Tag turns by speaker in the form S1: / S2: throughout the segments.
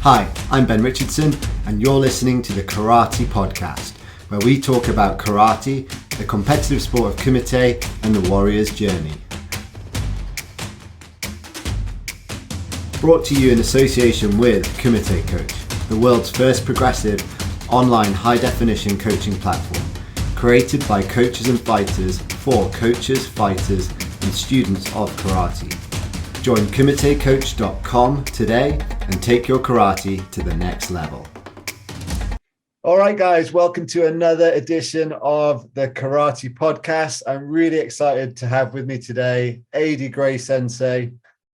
S1: Hi, I'm Ben Richardson, and you're listening to the Karate Podcast, where we talk about karate, the competitive sport of kumite, and the warrior's journey. Brought to you in association with Kumite Coach, the world's first progressive online high-definition coaching platform, created by coaches and fighters for coaches, fighters, and students of karate. Join kumitecoach.com today and take your karate to the next level. All right, guys, welcome to another edition of the Karate Podcast. I'm really excited to have with me today Ady Gray Sensei.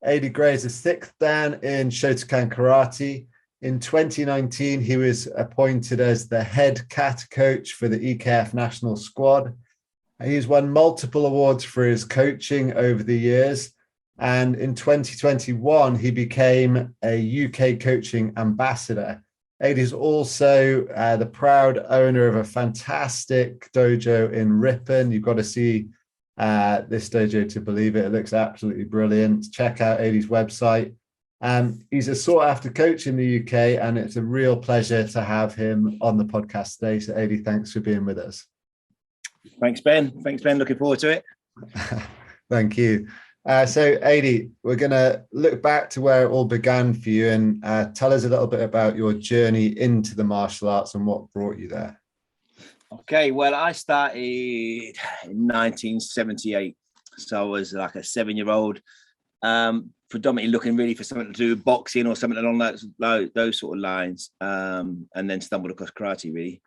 S1: Ady Gray is a sixth dan in Shotokan Karate. In 2019, he was appointed as the head Kata coach for the EKF national squad. He's won multiple awards for his coaching over the years. And in 2021, he became a UK coaching ambassador. Ady is also the proud owner of a fantastic dojo in Ripon. You've got to see this dojo to believe it. It looks absolutely brilliant. Check out Ady's website. He's a sought-after coach in the UK, and it's a real pleasure to have him on the podcast today. So, Ady, thanks for being with us.
S2: Thanks, Ben. Looking forward to it.
S1: Thank you. So, Ady, we're going to look back to where it all began for you and tell us a little bit about your journey into the martial arts and what brought you there.
S2: Okay, well, I started in 1978. So I was like a 7-year-old, predominantly looking really for something to do with boxing or something along those sort of lines, and then stumbled across karate, really.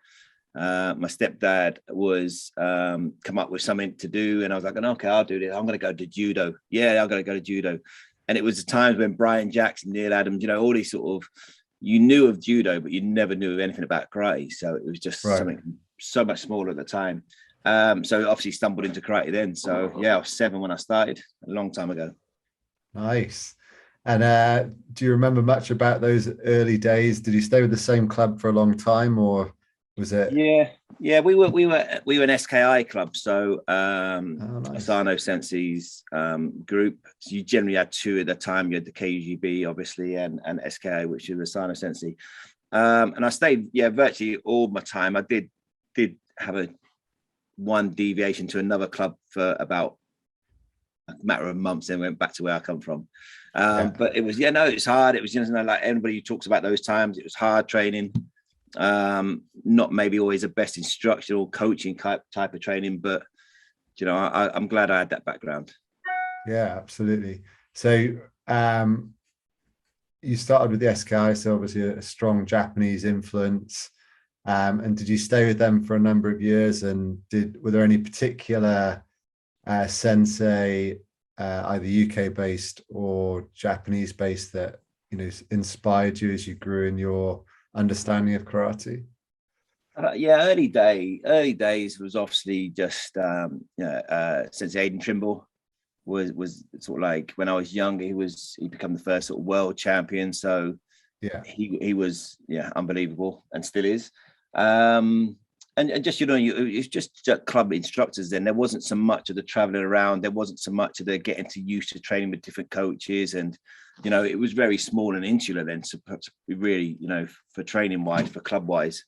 S2: My stepdad was come up with something to do, and I was like, okay, I'll do this. I'm going to go to judo. Yeah, I'm going to go to judo. And it was the times when Brian Jackson, Neil Adams, all these sort of, you knew of judo, but you never knew anything about karate. So it was just something so much smaller at the time. So obviously stumbled into karate then. So yeah, I was 7 when I started, a long time ago.
S1: Nice. And do you remember much about those early days? Did you stay with the same club for a long time, or was it?
S2: Yeah. We were an SKI club, so
S1: nice.
S2: Asano Sensei's group. So you generally had 2 at the time. You had the KGB, obviously, and SKI, which is Asano Sensei. And I stayed, virtually all my time. I did have one deviation to another club for about a matter of months, and went back to where I come from. But it was it's hard. It was like everybody who talks about those times. It was hard training. Not maybe always the best instructional coaching type of training, but I'm glad I had that background.
S1: Yeah, absolutely. So you started with the SKI, so obviously a strong Japanese influence. And did you stay with them for a number of years? And were there any particular sensei, either UK based or Japanese based, that inspired you as you grew in your understanding of karate?
S2: Early days was obviously just Sensei Aidan Trimble was sort of like, when I was younger, he became the first sort of world champion. So he was unbelievable, and still is. And just it's just club instructors. Then there wasn't so much of the traveling around. There wasn't so much of the getting used to training with different coaches, and it was very small and insular then. So really, for training wise, for club wise,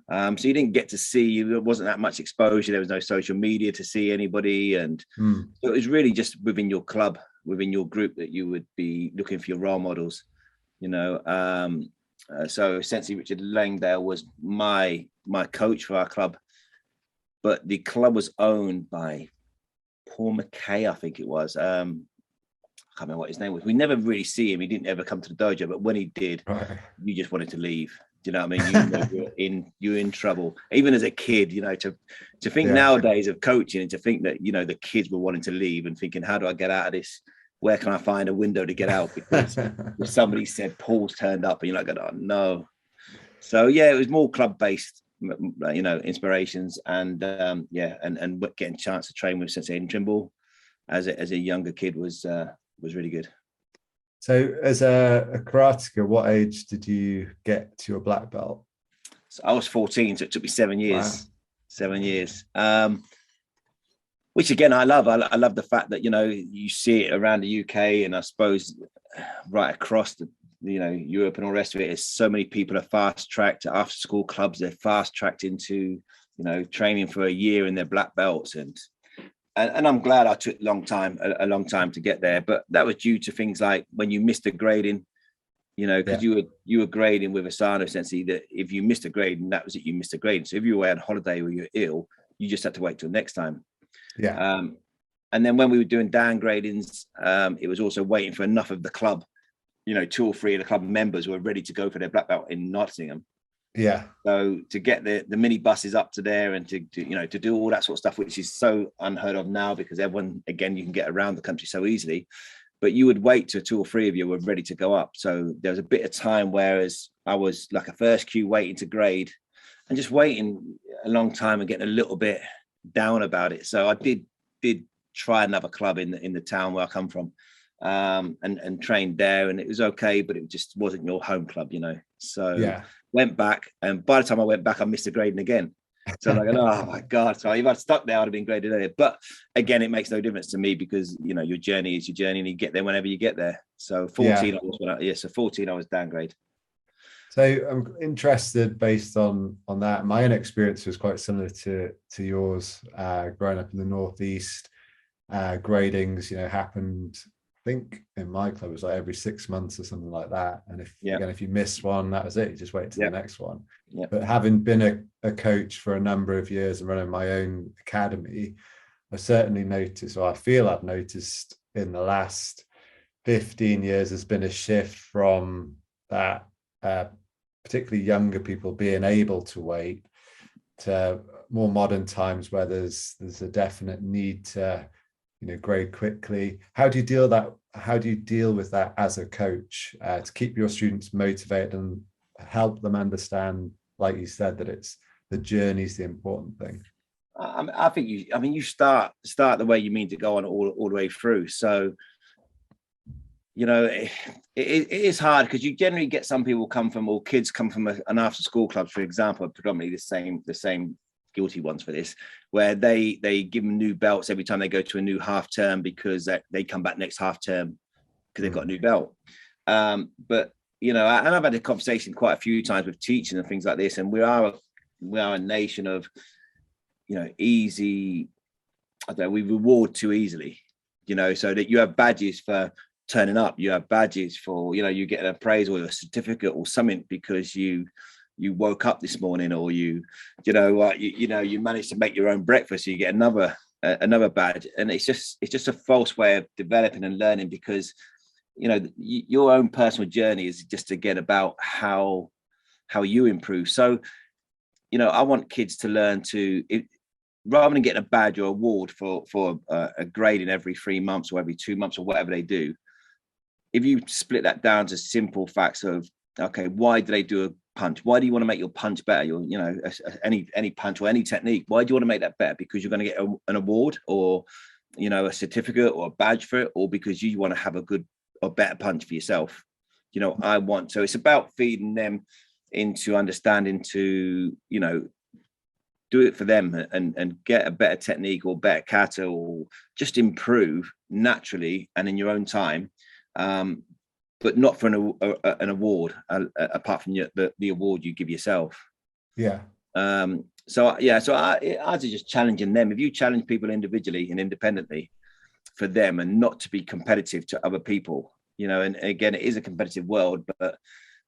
S2: so you didn't get to see. There wasn't that much exposure. There was no social media to see anybody, and so it was really just within your club, within your group, that you would be looking for your role models. So Sensei Richard Langdale was my coach for our club, but the club was owned by Paul McKay, I think it was. I can't remember what his name was. We never really see him. He didn't ever come to the dojo, but when he did, you just wanted to leave. Do you know what I mean? You're in trouble. Even as a kid, to think nowadays of coaching, and to think that the kids were wanting to leave and thinking, how do I get out of this? Where can I find a window to get out? Because somebody said Paul's turned up, and you're like, oh no. So it was more club based, inspirations, and and getting a chance to train with Sensei Aidan Trimble as a younger kid was really good.
S1: So as a karateka, what age did you get to your black belt?
S2: So I was 14, so it took me 7 years. Wow. 7 years. Which again, I love. I love the fact that you see it around the UK, and I suppose right across the Europe and all the rest of it, is so many people are fast tracked after school clubs. They're fast tracked into, training for a year in their black belts. And I'm glad I took a long time to get there. But that was due to things like when you missed a grading, because you were grading with Asano, essentially, that if you missed a grade, and that was it, you missed a grade. So if you were on holiday or you're ill, you just had to wait till next time.
S1: Yeah.
S2: And then when we were doing downgradings, it was also waiting for enough of the club, 2 or 3 of the club members were ready to go for their black belt in Nottingham.
S1: Yeah.
S2: So to get the mini buses up to there and to do all that sort of stuff, which is so unheard of now because everyone, again, you can get around the country so easily. But you would wait till 2 or 3 of you were ready to go up. So there was a bit of time, whereas I was like a first queue waiting to grade and just waiting a long time and getting a little bit down about it. So I did try another club in the town where I come from, and trained there, and it was okay, but it just wasn't your home club, So went back, and by the time I went back, I missed the grading again. So I'm like, oh my God. So if I'd stuck there, I'd have been graded earlier. But again, it makes no difference to me because, your journey is your journey and you get there whenever you get there. So 14, so 14, I was downgrade.
S1: So I'm interested based on that. My own experience was quite similar to yours, growing up in the Northeast. Gradings, happened, I think in my club it was like every 6 months or something like that. And if you missed one, that was it. You just wait till the next one.
S2: Yeah.
S1: But having been a coach for a number of years and running my own academy, I certainly noticed, or I feel I've noticed in the last 15 years, there's been a shift from that, particularly younger people being able to wait, to more modern times where there's a definite need to grade quickly. How do you deal with that as a coach, to keep your students motivated and help them understand, like you said, that it's the journey's the important thing?
S2: I think you start the way you mean to go on all the way through. So it is hard because you generally get some people kids come from an after school club, for example, predominantly the same guilty ones for this, where they give them new belts every time they go to a new half term because they come back next half term because they've got a new belt. But and I've had a conversation quite a few times with teaching and things like this, and we are a nation of easy. I don't know, we reward too easily, so that you have badges for turning up, you have badges for you get an appraisal or a certificate or something because you woke up this morning, or you managed to make your own breakfast, so you get another badge. And it's just a false way of developing and learning, because your own personal journey is just again about how you improve. So I want kids to learn to, rather than getting a badge or award for a grading every 3 months or every 2 months or whatever they do, if you split that down to simple facts of, okay, why do they do a punch? Why do you want to make your punch better? Any punch or any technique. Why do you want to make that better? Because you're going to get an award or, a certificate or a badge for it, or because you want to have a good or better punch for yourself? So it's about feeding them into understanding to, do it for them and get a better technique or better kata, or just improve naturally and in your own time. But not for an award, apart from the award you give yourself.
S1: Yeah.
S2: So I just challenging them. If you challenge people individually and independently for them, and not to be competitive to other people, and again, it is a competitive world, but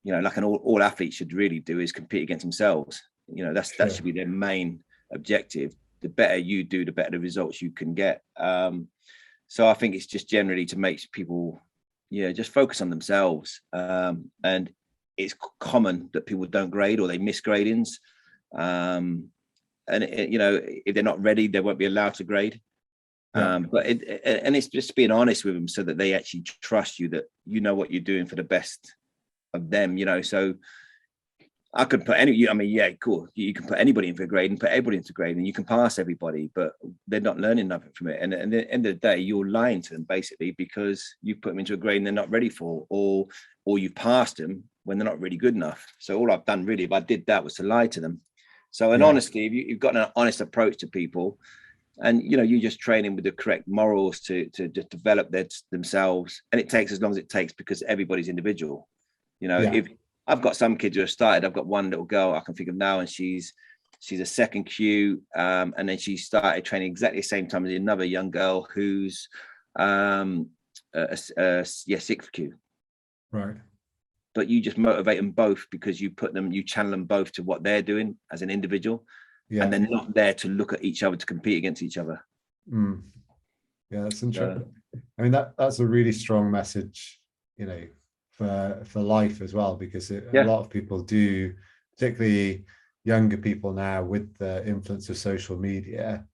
S2: like all athletes should really do is compete against themselves. That should be their main objective. The better you do, the better the results you can get. So I think it's just generally to make people just focus on themselves. And it's common that people don't grade or they miss gradings. And if they're not ready, they won't be allowed to grade. But it's just being honest with them so that they actually trust you, that what you're doing for the best of them. So I could put cool. You can put anybody in for a grade and put everybody into grade, and you can pass everybody, but they're not learning nothing from it. And at the end of the day, you're lying to them basically, because you put them into a grade and they're not ready for, or you passed them when they're not really good enough. So all I've done really, if I did that, was to lie to them. So, and honestly, if you've got an honest approach to people, and you just train them with the correct morals to just develop themselves, and it takes as long as it takes, because everybody's individual. You know, if I've got some kids who have started, I've got one little girl I can think of now, and she's a second Q, and then she started training exactly the same time as another young girl who's sixth Q.
S3: Right.
S2: But you just motivate them both because you channel them both to what they're doing as an individual, and they're not there to look at each other to compete against each other.
S3: Yeah, that's interesting. I mean, that's a really strong message, you know, for life as well, because a lot of people do, particularly younger people now, with the influence of social media,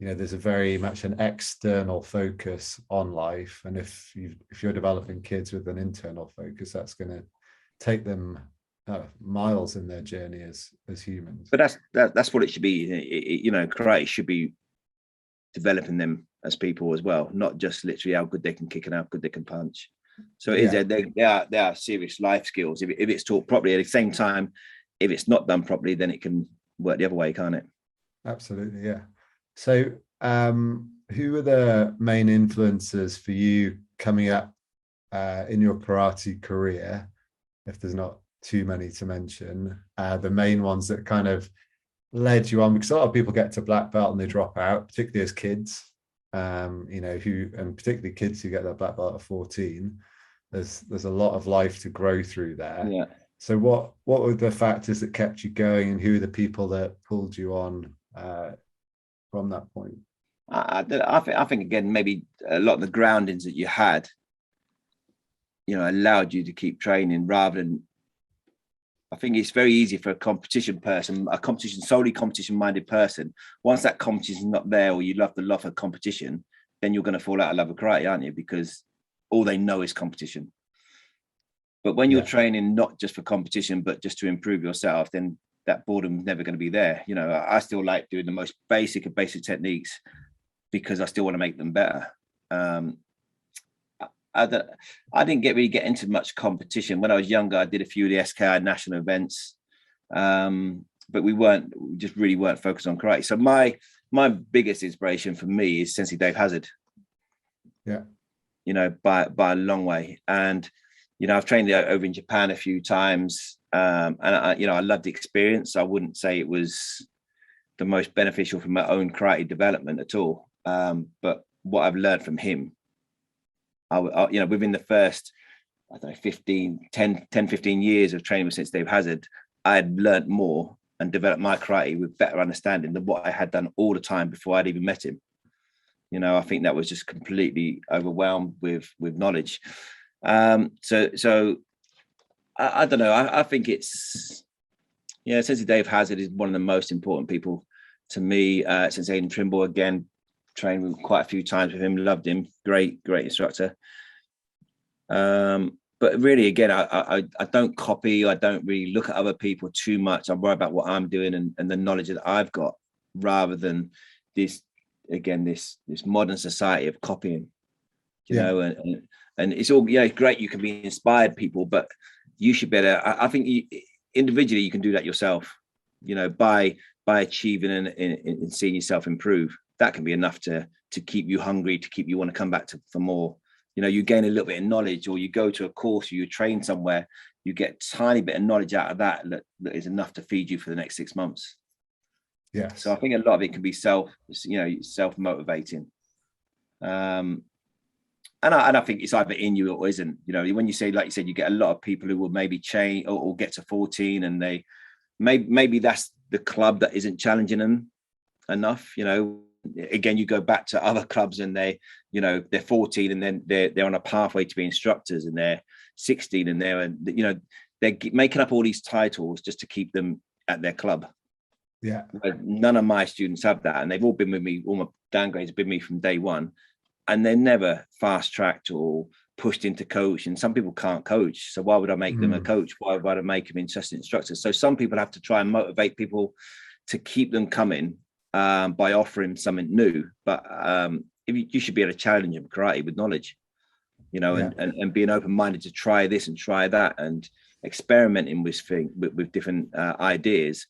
S3: you know, there's a very much an external focus on life, and if you're developing kids with an internal focus, that's going to take them miles in their journey as humans.
S2: But that's what it should be. You know, karate should be developing them as people as well, not just literally how good they can kick and how good they can punch. So they are serious life skills if it's taught properly. At the same time, if it's not done properly, then it can work the other way, can't it?
S3: Absolutely, yeah. So who are the main influencers for you coming up in your karate career, if there's not too many to mention, the main ones that kind of led you on? Because a lot of people get to black belt and they drop out, particularly as kids, you know, and particularly kids who get their black belt at 14. There's a lot of life to grow through there.
S2: Yeah.
S3: So what were the factors that kept you going, and who are the people that pulled you on from that point?
S2: I think again, maybe a lot of the groundings that you had, you know, allowed you to keep training rather than. I think it's very easy for a competition solely competition-minded person. Once that competition is not there, or you love the love of competition, then you're going to fall out of love with karate, aren't you? Because all they know is competition. But when you're training not just for competition, but just to improve yourself, then that boredom's never going to be there. You know, I still like doing the most basic of basic techniques because I still want to make them better. I didn't really get into much competition. When I was younger, I did a few of the SKI national events, but we just really weren't focused on karate. So my biggest inspiration for me is Sensei Dave Hazard.
S3: Yeah.
S2: You know, by a long way. And, you know, I've trained over in Japan a few times, and I loved the experience. I wouldn't say it was the most beneficial for my own karate development at all. But what I've learned from him, I you know, within the first, I don't know, 10, 15 years of training with Sensei Dave Hazard, I had learned more and developed my karate with better understanding than what I had done all the time before I'd even met him. You know, I think that was just completely overwhelmed with knowledge. So I don't know. I think it's, Sensei Dave Hazard is one of the most important people to me. Sensei Aidan Trimble, again, trained with quite a few times with him, loved him, great instructor. But really, again, I don't copy. I don't really look at other people too much. I worry about what I'm doing and the knowledge that I've got, rather than this modern society of copying. You know, and it's all great. You can be inspired people, but you should better. I think individually you can do that yourself. You know, by achieving and seeing yourself improve. That can be enough to keep you hungry, to keep you want to come back for more. You know, you gain a little bit of knowledge, or you go to a course, or you train somewhere, you get a tiny bit of knowledge out of that is enough to feed you for the next 6 months.
S3: Yeah.
S2: So I think a lot of it can be self-motivating. And I think it's either in you or isn't. You know, when you say, like you said, you get a lot of people who will maybe change or get to 14, and they maybe that's the club that isn't challenging them enough. You know, again, you go back to other clubs and they're 14 and then they're on a pathway to be instructors, and they're 16 and they're making up all these titles just to keep them at their club.
S3: Yeah.
S2: None of my students have that, and they've all been with me. All my downgrades have been with me from day one, and they're never fast tracked or pushed into coach. And some people can't coach, so why would I make them a coach? Why would I make them interested instructors? So some people have to try and motivate people to keep them coming by offering something new. But you should be able to challenge them karate with knowledge, you know, and being open-minded to try this and try that and experimenting with different ideas.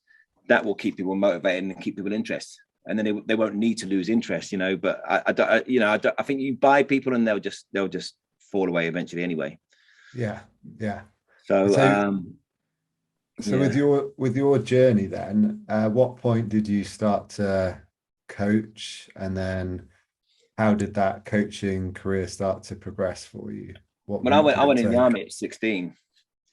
S2: That will keep people motivated and keep people interested, and then they won't need to lose interest, you know. But I think you buy people and they'll just fall away eventually anyway.
S3: Yeah.
S2: So,
S3: so with your journey then, what point did you start to coach, and then how did that coaching career start to progress for you?
S2: When I went in the army at 16.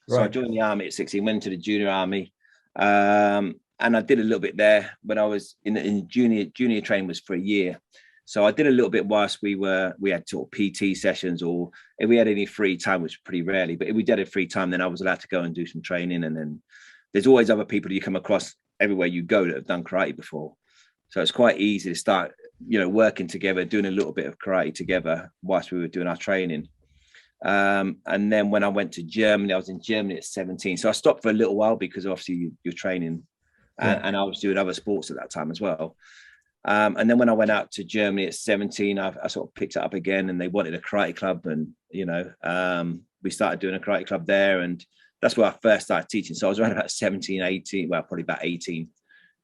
S2: So
S3: right.
S2: I joined the army at 16, went into the junior army, and I did a little bit there. When I was in junior training was for a year. So I did a little bit whilst we had sort of PT sessions, or if we had any free time, which was pretty rarely, but if we did have free time, then I was allowed to go and do some training. And then there's always other people you come across everywhere you go that have done karate before. So it's quite easy to start, working together, doing a little bit of karate together whilst we were doing our training. And then when I went to Germany, I was in Germany at 17. So I stopped for a little while because obviously you're training, and I was doing other sports at that time as well. And then when I went out to Germany at 17, I sort of picked it up again, and they wanted a karate club, and we started doing a karate club there, and that's where I first started teaching. So I was around about 17, 18, well, probably about 18,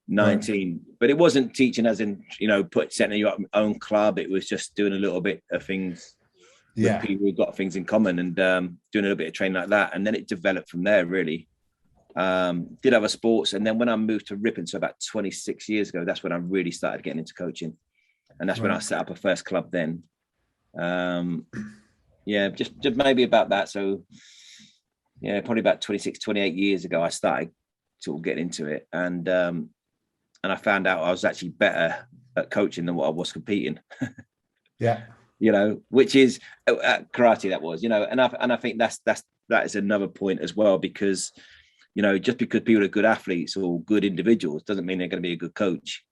S2: 19, right. But it wasn't teaching as in, setting your own club. It was just doing a little bit of things with people who got things in common, and doing a little bit of training like that. And then it developed from there, really. Did other sports, and then when I moved to Ripon, so about 26 years ago, that's when I really started getting into coaching, and that's when I set up a first club then. Just maybe about that. So probably about 26, 28 years ago, I started sort of getting into it, and I found out I was actually better at coaching than what I was competing. Which is at karate, that was, and I think that is another point as well, because just because people are good athletes or good individuals doesn't mean they're going to be a good coach.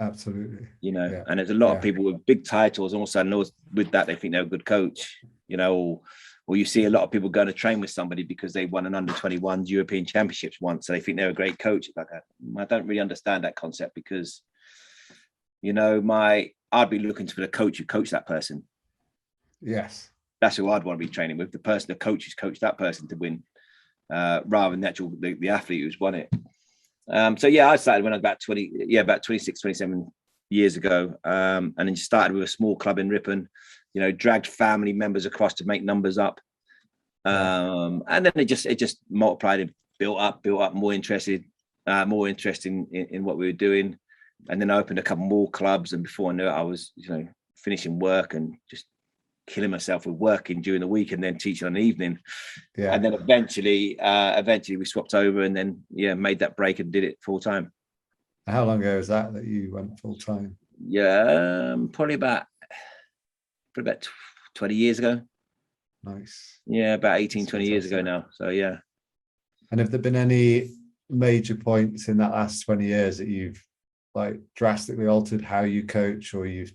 S3: Absolutely.
S2: And there's a lot of people with big titles, and all of a sudden with that, they think they're a good coach, or you see a lot of people going to train with somebody because they won an under-21 European Championships once, so they think they're a great coach. I don't really understand that concept, because, I'd be looking for the coach who coached that person.
S3: Yes.
S2: That's who I'd want to be training with, the coach who's coached that person to win. Rather than the athlete who's won it. I started when I was about 26, 27 years ago. And then started with a small club in Ripon, dragged family members across to make numbers up. And then it just multiplied and built up, more interested in what we were doing. And then I opened a couple more clubs, and before I knew it, I was, finishing work and just killing myself with working during the week and then teaching on the evening. And then eventually we swapped over, and then made that break and did it full time.
S3: How long ago was that you went full time?
S2: Probably about 20 years ago.
S3: Nice.
S2: About 18, 20 years ago now. So
S3: And have there been any major points in that last 20 years that you've drastically altered how you coach, or you've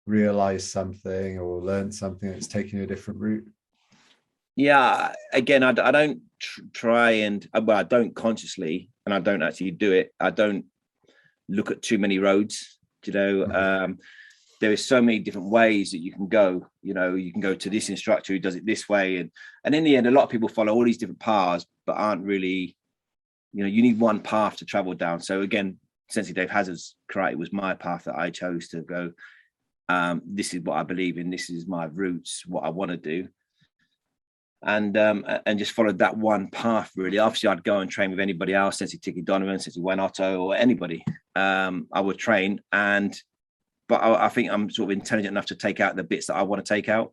S3: realized something or learned something that's taken a different route?
S2: Again, I don't try and, I don't consciously, and I don't actually do it. I don't look at too many roads. There is so many different ways that you can go. You can go to this instructor who does it this way, and in the end, a lot of people follow all these different paths, but aren't really, you need one path to travel down. So again, Sensei Dave Hazard's karate was my path that I chose to go. This is what I believe in. This is my roots, what I want to do. And just followed that one path, really. Obviously, I'd go and train with anybody else, Sensei Tiki Donovan, Sensei Wanotto, or anybody. I would train, but I think I'm sort of intelligent enough to take out the bits that I want to take out.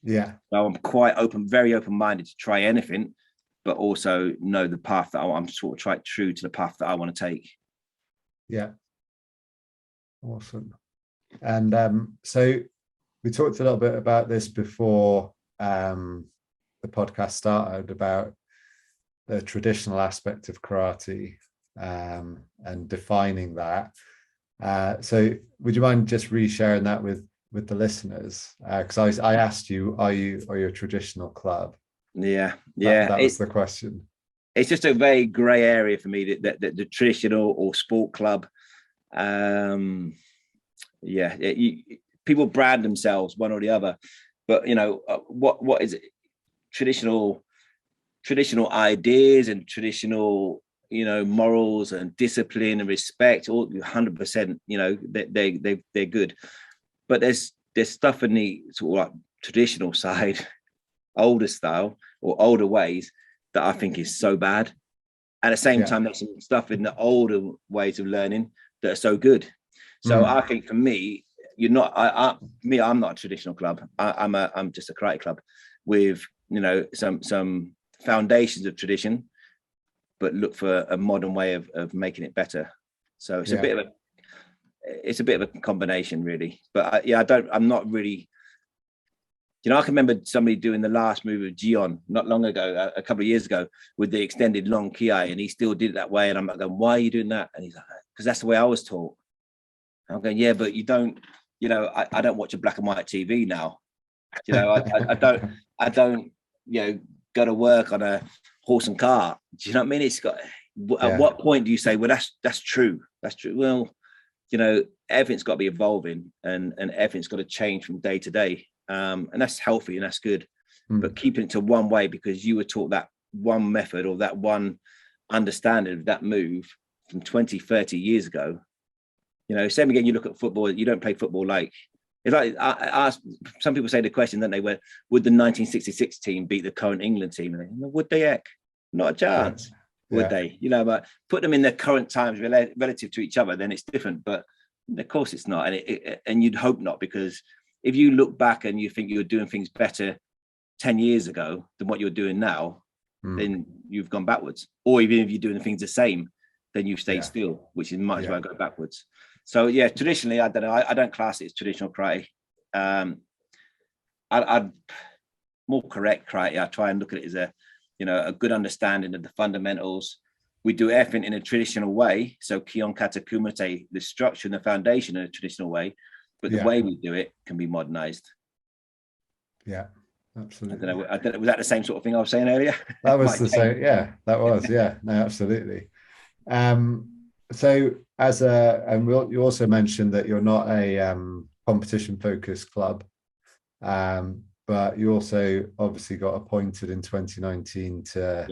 S2: So I'm quite very open-minded to try anything, but also know the path that I'm sort of try true to the path that I want to take.
S3: Awesome. And so we talked a little bit about this before the podcast started, about the traditional aspect of karate and defining that. So would you mind just resharing that with the listeners? Because I asked you, are you a traditional club?
S2: That
S3: was the question.
S2: It's just a very grey area for me, that the traditional or sport club. People brand themselves one or the other, but what is it? Traditional ideas and traditional morals and discipline and respect, all 100%. They're good, but there's stuff in the sort of traditional side, older style, or older ways that I think is so bad. At the same time, there's some stuff in the older ways of learning that are so good. So I think for me, I'm not a traditional club. I'm just a karate club with, some foundations of tradition, but look for a modern way of making it better. So it's a bit of a combination, really. But I'm not really. I can remember somebody doing the last move of Gion not long ago, a couple of years ago, with the extended long kiai, and he still did it that way. And I'm like, going, why are you doing that? And he's like, because that's the way I was taught. And I'm going, yeah, but you don't, I don't watch a black and white TV now. I don't, go to work on a horse and cart. Do you know what I mean? It's got, at what point do you say, well, that's true. That's true. Well, everything's got to be evolving and everything's got to change from day to day. And that's healthy and that's good. But keeping it to one way because you were taught that one method or that one understanding of that move from 20, 30 years ago. Same again, you look at football, you don't play football like, it's like I asked, some people say the question, don't they, would the 1966 team beat the current England team? And would they, heck? Not a chance. Would they? But put them in their current times relative to each other, then it's different. But of course it's not. And you'd hope not, because if you look back and you think you were doing things better 10 years ago than what you're doing now, then you've gone backwards. Or even if you're doing things the same, then you've stayed still, which is much where I go backwards. So traditionally, I don't know. I don't class it as traditional karate. I'd more correct karate. I try and look at it as a good understanding of the fundamentals. We do everything in a traditional way. So Kion, Kata, Kumite, the structure and the foundation in a traditional way, but the way we do it can be modernized. Yeah, absolutely. I don't know. Was that the same sort of thing I was saying earlier?
S3: That was the same. Yeah, that was. Yeah, no, absolutely. So you also mentioned that you're not a competition focused club, but you also obviously got appointed in 2019 to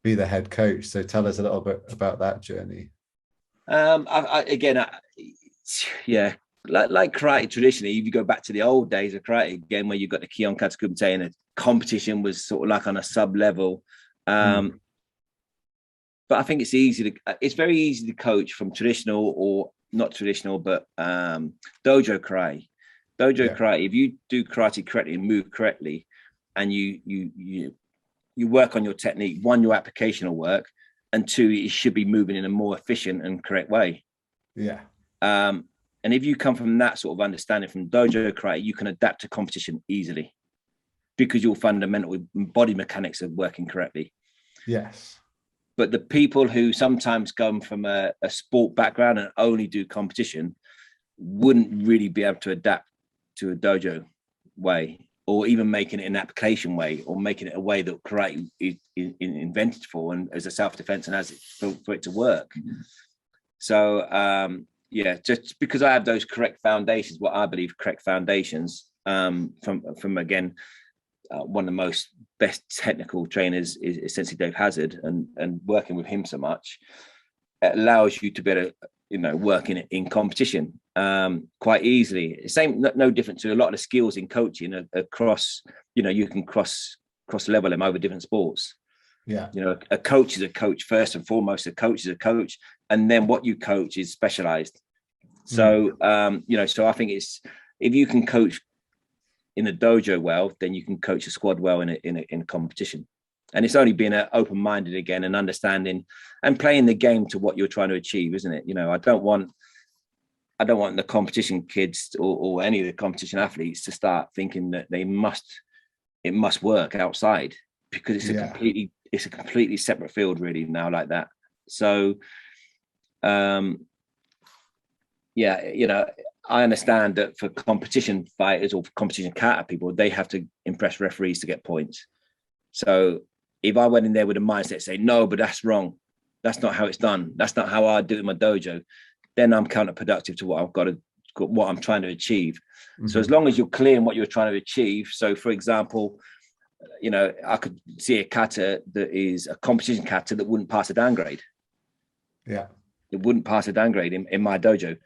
S3: be the head coach. So tell us a little bit about that journey.
S2: Like karate traditionally, if you go back to the old days of karate again, where you got the Kion, Kata, Kumite, and the competition was sort of like on a sub level. But I think it's very easy to coach from traditional or not traditional, but dojo karate. Karate, if you do karate correctly and move correctly, and you work on your technique, one, your application will work, and two, it should be moving in a more efficient and correct way. Yeah. And if you come from that sort of understanding from dojo karate, you can adapt to competition easily because your fundamental body mechanics are working correctly. Yes. But the people who sometimes come from a sport background and only do competition wouldn't really be able to adapt to a dojo way, or even making it an application way, or making it a way that karate is invented for and as a self-defense and as for it to work. So just because I have those correct foundations, what I believe correct foundations, from again, one of the most best technical trainers is Sensei Dave Hazard, and working with him so much, it allows you to better, work in competition quite easily. Same, no different to a lot of the skills in coaching across, you can cross level them over different sports. Yeah. A coach is a coach first and foremost. A coach is a coach, and then what you coach is specialized. So, so I think it's, if you can coach in a dojo well, then you can coach a squad well in a competition. And it's only being open-minded again and understanding and playing the game to what you're trying to achieve, isn't it? I don't want the competition kids or any of the competition athletes to start thinking that it must work outside, because it's a completely separate field really now like that. So, I understand that for competition fighters or for competition kata people, they have to impress referees to get points. So if I went in there with a mindset saying, no, but that's wrong, that's not how it's done, that's not how I do it in my dojo, then I'm counterproductive to what I'm trying to achieve. Mm-hmm. So as long as you're clear in what you're trying to achieve. So for example, I could see a kata that is a competition kata that wouldn't pass a downgrade. Yeah. It wouldn't pass a downgrade in my dojo.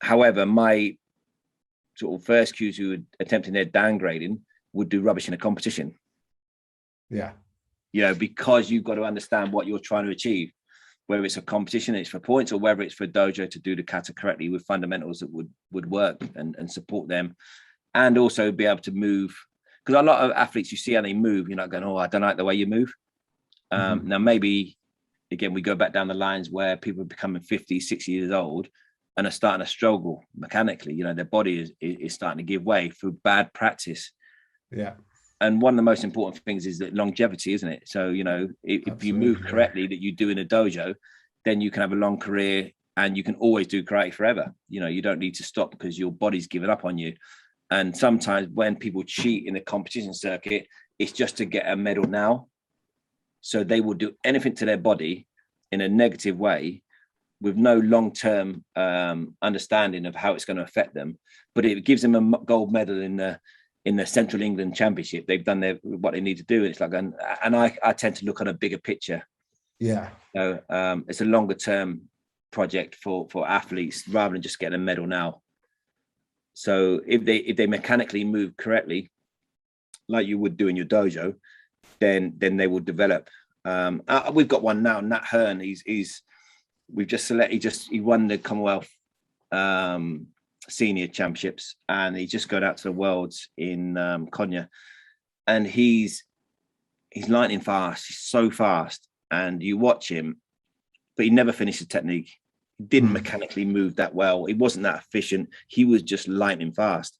S2: However, my sort of first cues who were attempting their downgrading would do rubbish in a competition.
S3: Yeah.
S2: Because you've got to understand what you're trying to achieve, whether it's a competition, it's for points, or whether it's for a dojo to do the kata correctly with fundamentals that would work and support them, and also be able to move. Because a lot of athletes, you see how they move, you're not going, oh, I don't like the way you move. Now, maybe, again, we go back down the lines where people are becoming 50, 60 years old and are starting to struggle mechanically. Their body is starting to give way through bad practice.
S3: Yeah.
S2: And one of the most important things is that longevity, isn't it? So, if you move correctly, that you do in a dojo, then you can have a long career and you can always do karate forever. You don't need to stop because your body's given up on you. And sometimes when people cheat in the competition circuit, it's just to get a medal now. So they will do anything to their body in a negative way with no long-term understanding of how it's going to affect them. But it gives them a gold medal in the Central England Championship. They've done what they need to do. It's like, and I tend to look on a bigger picture.
S3: Yeah.
S2: So it's a longer-term project for athletes rather than just getting a medal now. So if they mechanically move correctly, like you would do in your dojo, then they will develop. We've got one now, Nat Hearn. He won the Commonwealth Senior Championships, and he just got out to the Worlds in Konya, and he's lightning fast. He's so fast, and you watch him, but he never finished the technique. He didn't mechanically move that well. He wasn't that efficient. He was just lightning fast,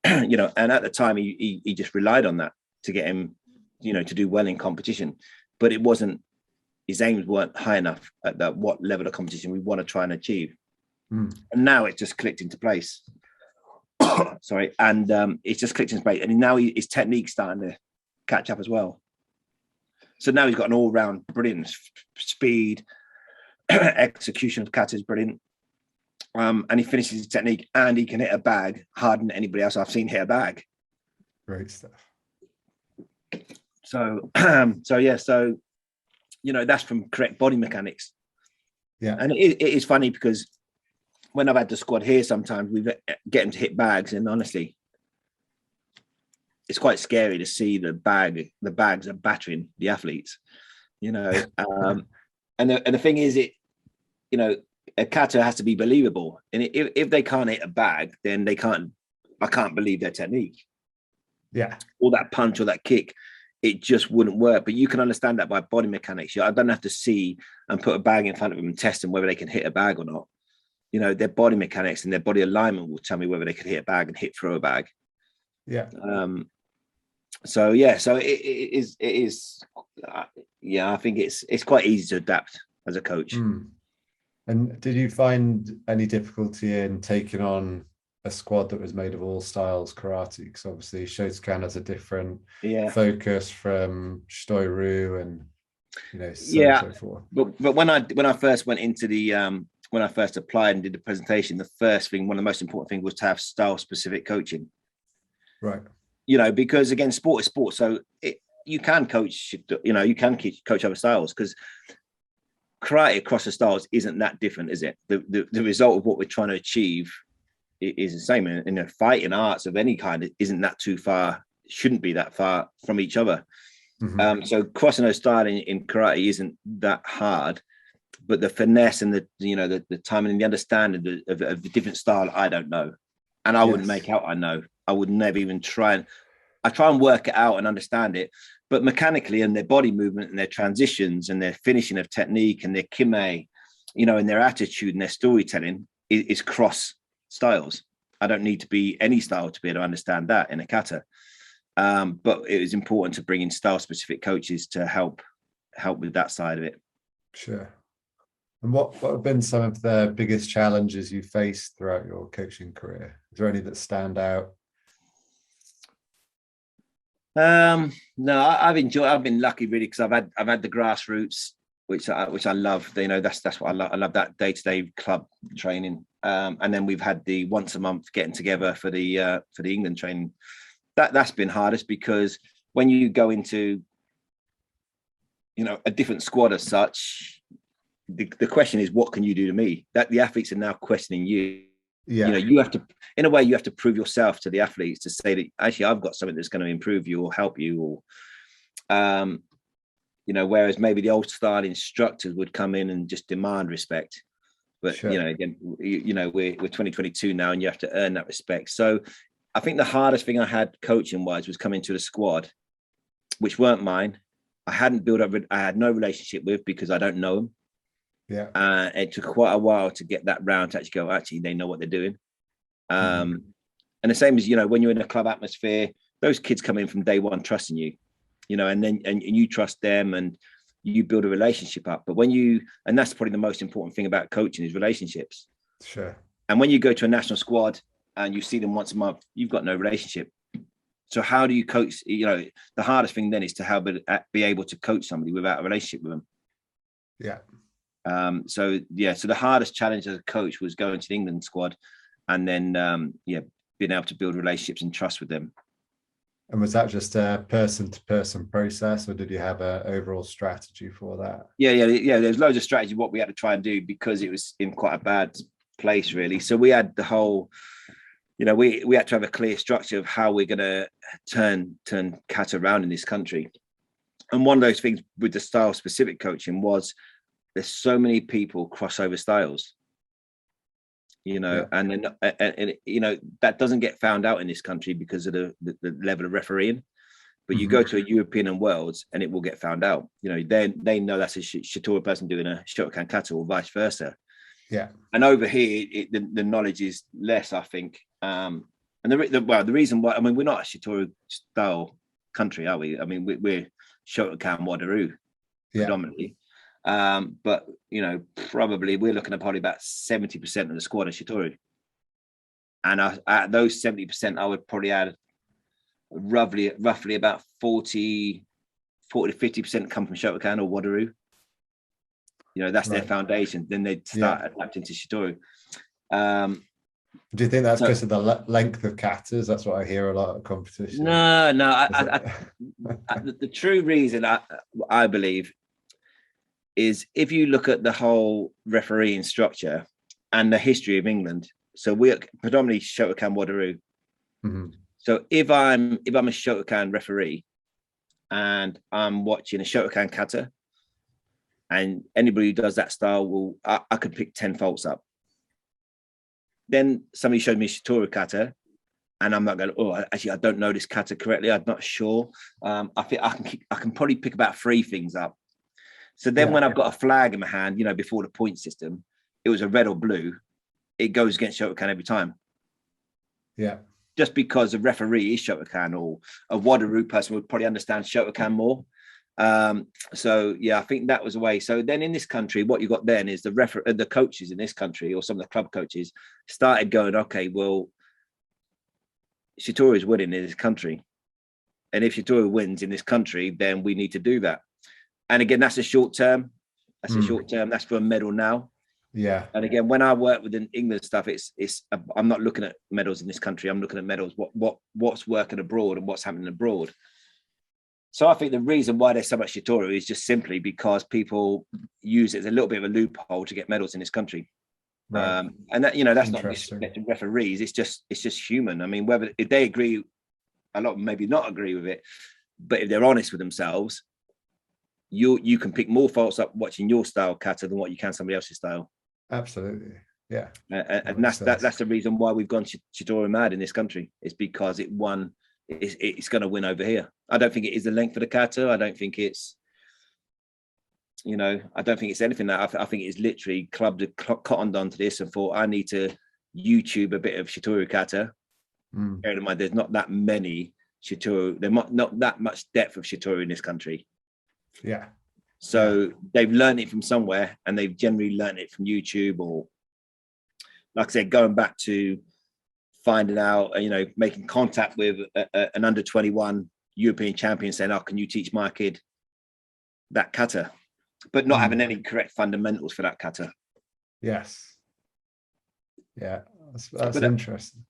S2: and at the time he just relied on that to get him, to do well in competition. But it wasn't, his aims weren't high enough at what level of competition we want to try and achieve. And now it just clicked into place. Sorry. And it's just clicked into place. And now his technique's starting to catch up as well. So now he's got an all-round brilliant speed, execution of kata is brilliant. And he finishes his technique and he can hit a bag harder than anybody else I've seen hit a bag.
S3: Great stuff.
S2: So that's from correct body mechanics.
S3: Yeah.
S2: And it is funny because when I've had the squad here, sometimes we get them to hit bags, and honestly, it's quite scary to see the bags are battering the athletes, and the thing is, a kata has to be believable, and if they can't hit a bag, then I can't believe their technique.
S3: Yeah.
S2: Or that punch or that kick, it just wouldn't work. But you can understand that by body mechanics. I don't have to see and put a bag in front of them and test them whether they can hit a bag or not. Their body mechanics and their body alignment will tell me whether they can hit a bag and throw a bag.
S3: Yeah.
S2: So it is. I think it's quite easy to adapt as a coach.
S3: And did you find any difficulty in taking on a squad that was made of all styles karate? Because obviously Shotokan has a different focus from Shito-ryu and so on and so forth.
S2: But when I first went into the when I first applied and did the presentation, the first thing, one of the most important things, was to have style specific coaching.
S3: Right.
S2: Because again, sport is sport, so you can coach. You can coach other styles, because karate across the styles isn't that different, is it? The result of what we're trying to achieve is the same. In fighting arts of any kind, it isn't that too far, shouldn't be that far from each other. So crossing those styles in karate isn't that hard, but the finesse and the timing and the understanding of the different style, I don't know, and I wouldn't make out. I would never even try and work it out and understand it. But mechanically, and their body movement and their transitions and their finishing of technique and their kime, and their attitude and their storytelling is cross styles. I don't need to be any style to be able to understand that in a kata. But it was important to bring in style specific coaches to help with that side of it.
S3: Sure. And what have been some of the biggest challenges you faced throughout your coaching career? Is there any that stand out?
S2: No, I've been lucky really, because I've had the grassroots, which I love. That's what I love. I love that day-to-day club training. And then we've had the once a month getting together for the England training. That's been hardest, because when you go into a different squad as such, the question is, what can you do to me? That the athletes are now questioning you. You have to, in a way, you have to prove yourself to the athletes to say that actually I've got something that's going to improve you or help you, You know, whereas maybe the old style instructors would come in and just demand respect. But,
S3: Sure.
S2: you know, again, you know, we're 2022 now, and you have to earn that respect. So I think the hardest thing I had coaching wise was coming to the squad, which weren't mine. I hadn't built up, I had no relationship with, because I don't know them.
S3: Yeah.
S2: It took quite a while to get that round to actually go, actually, they know what they're doing. And the same as, you know, when you're in a club atmosphere, those kids come in from day one trusting you, you know, and then and you trust them, and you build a relationship up. But when you, and that's probably the most important thing about coaching, is relationships.
S3: Sure.
S2: And when you go to a national squad and you see them once a month, you've got no relationship. So how do you coach? You know, the hardest thing then is to be able to coach somebody without a relationship with them.
S3: Yeah.
S2: So the hardest challenge as a coach was going to the England squad, and then being able to build relationships and trust with them.
S3: And was that just a person-to-person process, or did you have an overall strategy for that?
S2: Yeah. There's loads of strategy what we had to try and do, because it was in quite a bad place, really. So we had the whole, you know, we had to have a clear structure of how we're going to turn Kata around in this country. And one of those things with the style specific coaching was, there's so many people crossover styles, you know, and then and you know, that doesn't get found out in this country because of the level of refereeing. But you go to a European and Worlds, and it will get found out. You know, they know that's a Shitori person doing a Shotokan Kata, or vice versa.
S3: Yeah.
S2: And over here, the knowledge is less, I think. And the reason why, I mean, we're not a Shitori style country, are we? I mean, we're Shotokan Wadaru predominantly. But you know, probably we're looking at probably about 70% of the squad of Shitori. And at those 70%, I would probably add roughly about 40 to 50% come from Shotokan or Wadaru. You know, that's their foundation. Then they'd start adapting to Shitori.
S3: Do you think that's because of the length of katas? That's what I hear a lot of competition.
S2: No. The true reason I believe is, if you look at the whole refereeing structure and the history of England. So we're predominantly Shotokan Wadaru. So if I'm a Shotokan referee and I'm watching a Shotokan Kata, and anybody who does that style I could pick 10 faults up. Then somebody showed me Shitori Kata, and I'm not going, actually, I don't know this kata correctly. I'm not sure. I think I can probably pick about 3 things up. So then when I've got a flag in my hand, you know, before the point system, it was a red or blue, it goes against Shotokan every time.
S3: Yeah.
S2: Just because a referee is Shotokan, or a Wadaru person would probably understand Shotokan more. So I think that was a way. So then in this country, what you got then is the coaches in this country, or some of the club coaches, started going, okay, well, Shitori is winning in this country, and if Shitori wins in this country, then we need to do that. And again, that's a short term. That's for a medal now.
S3: Yeah.
S2: And again, when I work with England stuff, I'm not looking at medals in this country. I'm looking at medals, what's working abroad and what's happening abroad. So I think the reason why there's so much Shitori is just simply because people use it as a little bit of a loophole to get medals in this country.
S3: Right.
S2: And that, you know, that's not disrespecting referees. It's just human. I mean, whether if they agree, a lot maybe not agree with it, but if they're honest with themselves, you can pick more faults up watching your style kata than what you can somebody else's style.
S3: Absolutely. Yeah.
S2: And that's the reason why we've gone Shitori mad in this country. It's because it won. It's going to win over here. I don't think it is the length of the kata. I don't think it's, you know, I don't think it's anything that I think it's literally clubbed a cottoned onto this and thought, I need to YouTube a bit of Shitori kata. Bearing in mind, there's not that many Shitori. There's not that much depth of Shitori in this country.
S3: Yeah.
S2: So they've learned it from somewhere, and they've generally learned it from YouTube, or, like I said, going back to finding out, you know, making contact with an under 21 European champion, saying, "Oh, can you teach my kid that kata?" But not having any correct fundamentals for that kata.
S3: Yes. Yeah, that's interesting.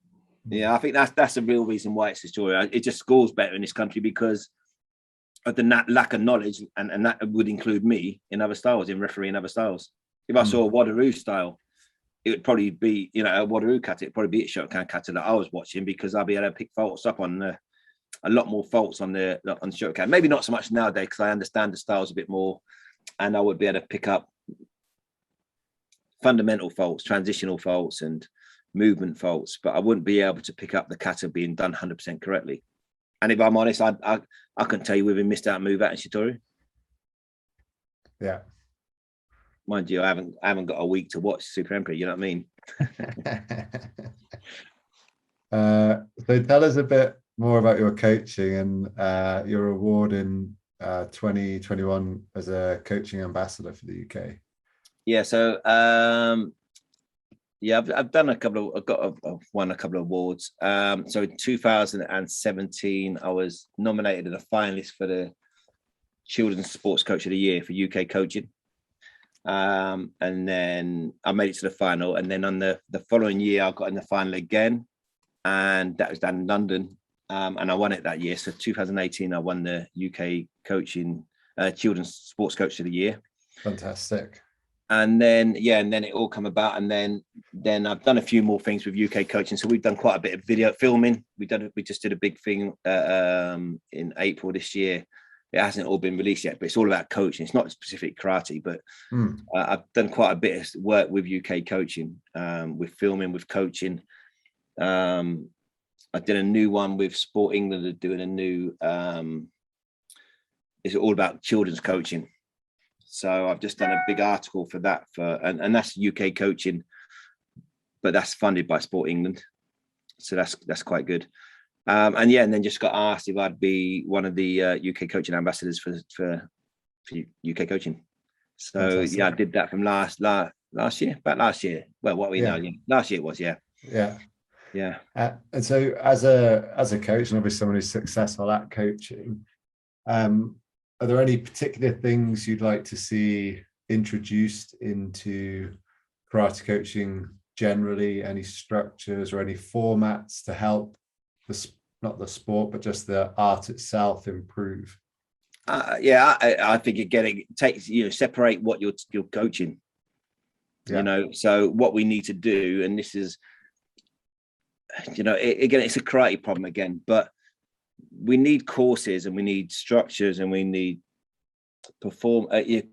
S2: Yeah, I think that's the real reason why it's a story. It just scores better in this country because of the lack of knowledge, and that would include me in other styles, in refereeing other styles. If I saw a Wadaru style, it would probably be, you know, a Wadaru kata. It'd probably be a Shotokan kata that I was watching, because I'll be able to pick faults up on a lot more faults on the Shotokan. Maybe not so much nowadays because I understand the styles a bit more, and I would be able to pick up fundamental faults, transitional faults, and movement faults, but I wouldn't be able to pick up the kata being done 100% correctly. And if I'm honest, I can tell you we've missed out move out in Shitori.
S3: Yeah.
S2: Mind you, I haven't got a week to watch Super Emperor, you know what I mean?
S3: So tell us a bit more about your coaching and your award in 2021 as a coaching ambassador for the UK.
S2: Yeah, so I've done I've won a couple of awards. So in 2017, I was nominated as a finalist for the Children's Sports Coach of the Year for UK coaching. And then I made it to the final, and then on the following year I got in the final again, and that was down in London, and I won it that year. So 2018 I won the UK coaching Children's Sports Coach of the Year.
S3: Fantastic.
S2: And then it all come about, and then I've done a few more things with UK coaching. So we've done quite a bit of video filming. We just did a big thing in April this year. It hasn't all been released yet, but it's all about coaching. It's not specific karate, but I've done quite a bit of work with UK coaching, with filming, with coaching. I did a new one with Sport England. They're doing a new, it's all about children's coaching. So I've just done a big article for that, and that's UK coaching, but that's funded by Sport England. So that's quite good. And then just got asked if I'd be one of the UK coaching ambassadors for UK coaching. So fantastic. I did that from last year, about last year. Well, what we know, last year it was, yeah. And
S3: so as a coach, and obviously someone who's successful at coaching, are there any particular things you'd like to see introduced into karate coaching generally? Any structures or any formats to help not the sport, but just the art itself improve?
S2: I think it takes, separate what you're coaching. So what we need to do, and this is, again, it's a karate problem again, but we need courses and we need structures and we need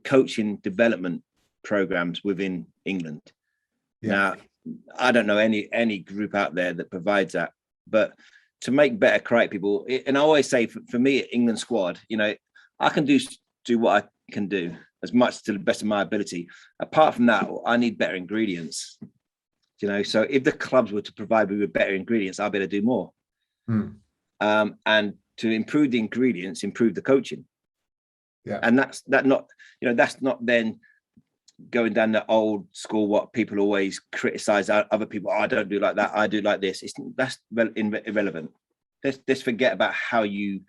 S2: coaching development programs within England. Now, I don't know any group out there that provides that, but to make better karate people, and I always say for me, England squad, I can do what I can do as much to the best of my ability. Apart from that, I need better ingredients. So if the clubs were to provide me with better ingredients, I'll be able to do more. And to improve the ingredients, improve the coaching. And that's not then going down the old school, what people always criticize other people. I don't do like that. I do like this. That's irrelevant. Let's forget about how you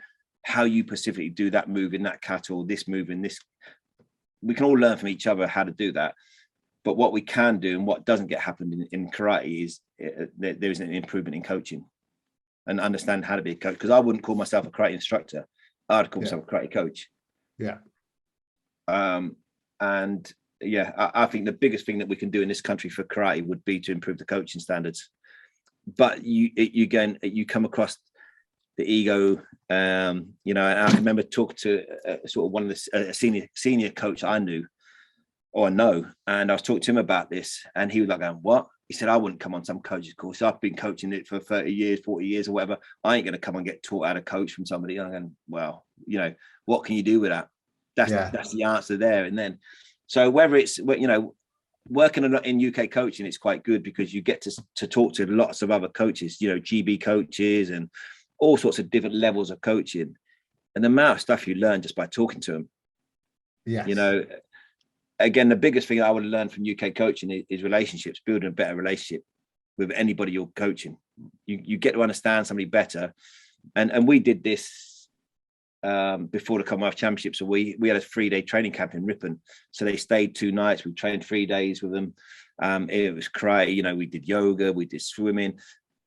S2: specifically do that move in that kata, or this move in this. We can all learn from each other how to do that. But what we can do and what doesn't get happen in karate is there is an improvement in coaching and understand how to be a coach. Because I wouldn't call myself a karate instructor. I'd call myself a karate coach. I think the biggest thing that we can do in this country for karate would be to improve the coaching standards. But you come across the ego, and I can remember talking to sort of one of the senior coach I knew or know, and I was talking to him about this, and he was like, "What?" He said, "I wouldn't come on some coach's course. I've been coaching it for 30 years, 40 years, or whatever. I ain't going to come and get taught how to coach from somebody." And I'm going, "Well, what can you do with that?" That's the answer there. And then, so whether it's working a lot in UK coaching, it's quite good because you get to talk to lots of other coaches, GB coaches and all sorts of different levels of coaching, and the amount of stuff you learn just by talking to them. Again, the biggest thing I would learn from UK coaching is relationships, building a better relationship with anybody you're coaching. You get to understand somebody better. And we did this before the Commonwealth Championship. So we had a 3-day training camp in Ripon. So they stayed 2 nights. We trained 3 days with them. It was karate, we did yoga, we did swimming,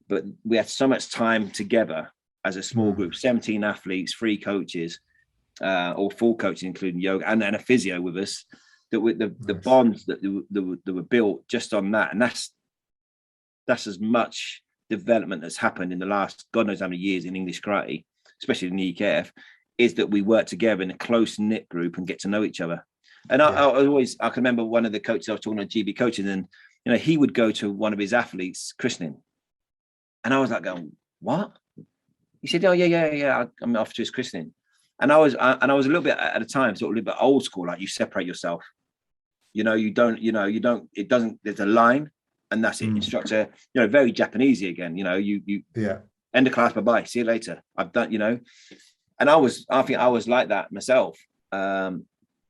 S2: but we had so much time together as a small group, 17 athletes, 3 coaches, or 4 coaches, including yoga, and a physio with us. That with the bonds that were built just on that, and that's as much development that's happened in the last God knows how many years in English karate, especially in the EKF, is that we work together in a close knit group and get to know each other. And I can remember one of the coaches I was talking to, GB coaching, and he would go to one of his athletes' christening, and I was like, going, "What?" He said, "Oh yeah, I'm off to his christening." And I was a little bit at the time, sort of a little bit old school, like you separate yourself. You don't. It doesn't. There's a line, and that's it. Instructor, very Japanesey again. You end of class, bye bye, see you later. I've done, and I think I was like that myself.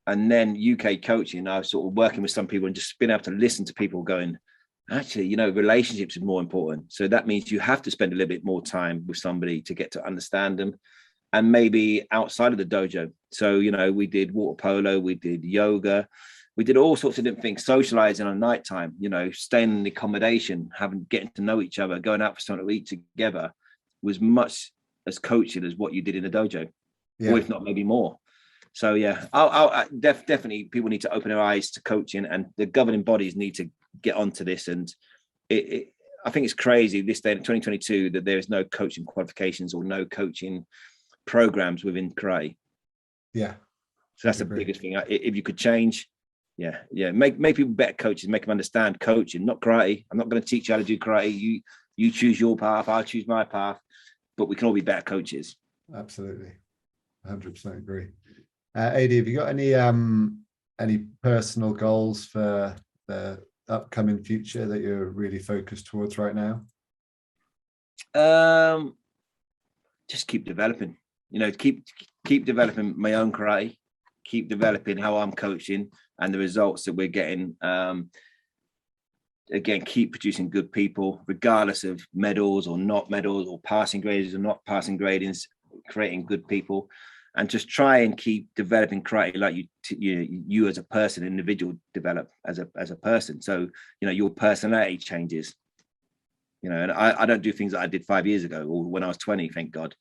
S2: And then UK coaching, I was sort of working with some people and just being able to listen to people going, actually, relationships is more important. So that means you have to spend a little bit more time with somebody to get to understand them, and maybe outside of the dojo. So, we did water polo, we did yoga, we did all sorts of different things, socializing on nighttime, staying in the accommodation, getting to know each other, going out for something to eat together was much as coaching as what you did in the dojo, or if not, maybe more. So I'll definitely people need to open their eyes to coaching, and the governing bodies need to get onto this. And I think it's crazy this day in 2022 that there is no coaching qualifications or no coaching programs within karate.
S3: Yeah.
S2: So that's the biggest thing. If you could change, make people better coaches, make them understand coaching, not karate. I'm not going to teach you how to do karate. You choose your path, I'll choose my path, but we can all be better coaches.
S3: Absolutely, 100% agree. Ady, have you got any personal goals for the upcoming future that you're really focused towards right now?
S2: Just keep developing. Keep developing my own karate, keep developing how I'm coaching and the results that we're getting. Again, keep producing good people, regardless of medals or not medals, or passing grades or not passing gradings, creating good people. And just try and keep developing karate like you as a person, individual, develop as a person. So, your personality changes. And I don't do things that I did 5 years ago or when I was 20, thank God.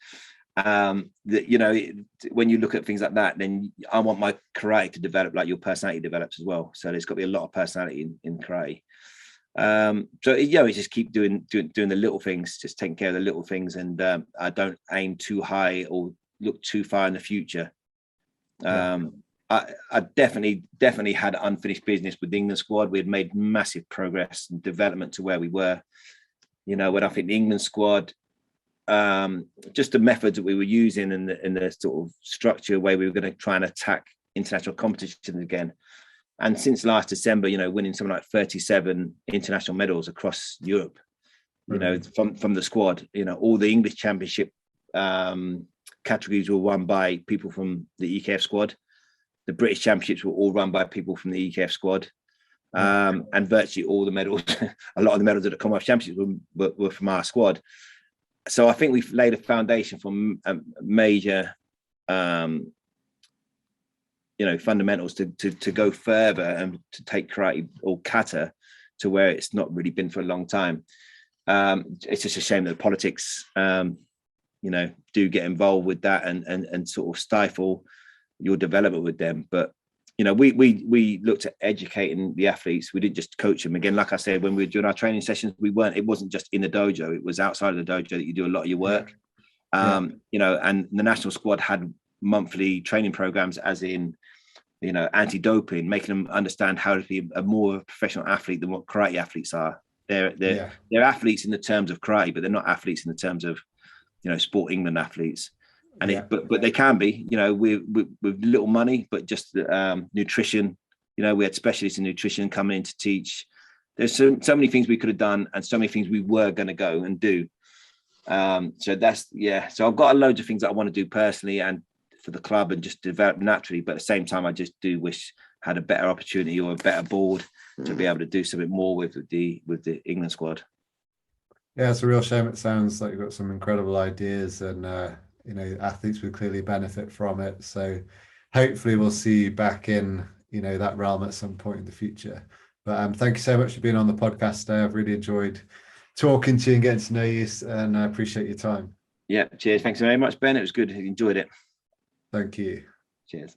S2: When you look at things like that, then I want my karate to develop like your personality develops as well. So there's got to be a lot of personality in karate. It's just keep doing the little things, just taking care of the little things, and I don't aim too high or look too far in the future. I definitely had unfinished business with the England squad. We had made massive progress and development to where we were. When I think the England squad, just the methods that we were using and the sort of structure way we were going to try and attack international competitions again. And since last December, winning something like 37 international medals across Europe, from the squad, all the English championship categories were won by people from the EKF squad. The British championships were all run by people from the EKF squad. And virtually all the medals, a lot of the medals at the Commonwealth Championships were from our squad. So I think we've laid a foundation for major, fundamentals to go further and to take karate or kata to where it's not really been for a long time. It's just a shame that politics, do get involved with that and sort of stifle your development with them. But we looked at educating the athletes. We didn't just coach them. Again, like I said, when we were doing our training sessions, it wasn't just in the dojo, it was outside of the dojo that you do a lot of your work. And the national squad had monthly training programs, as in, anti-doping, making them understand how to be a more professional athlete than what karate athletes are. They're athletes in the terms of karate, but they're not athletes in the terms of, Sport England athletes. And but they can be, with little money, but just nutrition. We had specialists in nutrition coming in to teach. There's so many things we could have done, and so many things we were going to go and do. So I've got loads of things that I want to do personally and for the club and just develop naturally. But at the same time, I just do wish I had a better opportunity or a better board to be able to do something more with the England squad.
S3: Yeah, it's a real shame. It sounds like you've got some incredible ideas, and athletes would clearly benefit from it. So hopefully we'll see you back in, that realm at some point in the future. But thank you so much for being on the podcast today. I've really enjoyed talking to you and getting to know you, and I appreciate your time.
S2: Yeah, cheers. Thanks very much, Ben. It was good. I enjoyed it.
S3: Thank you.
S2: Cheers.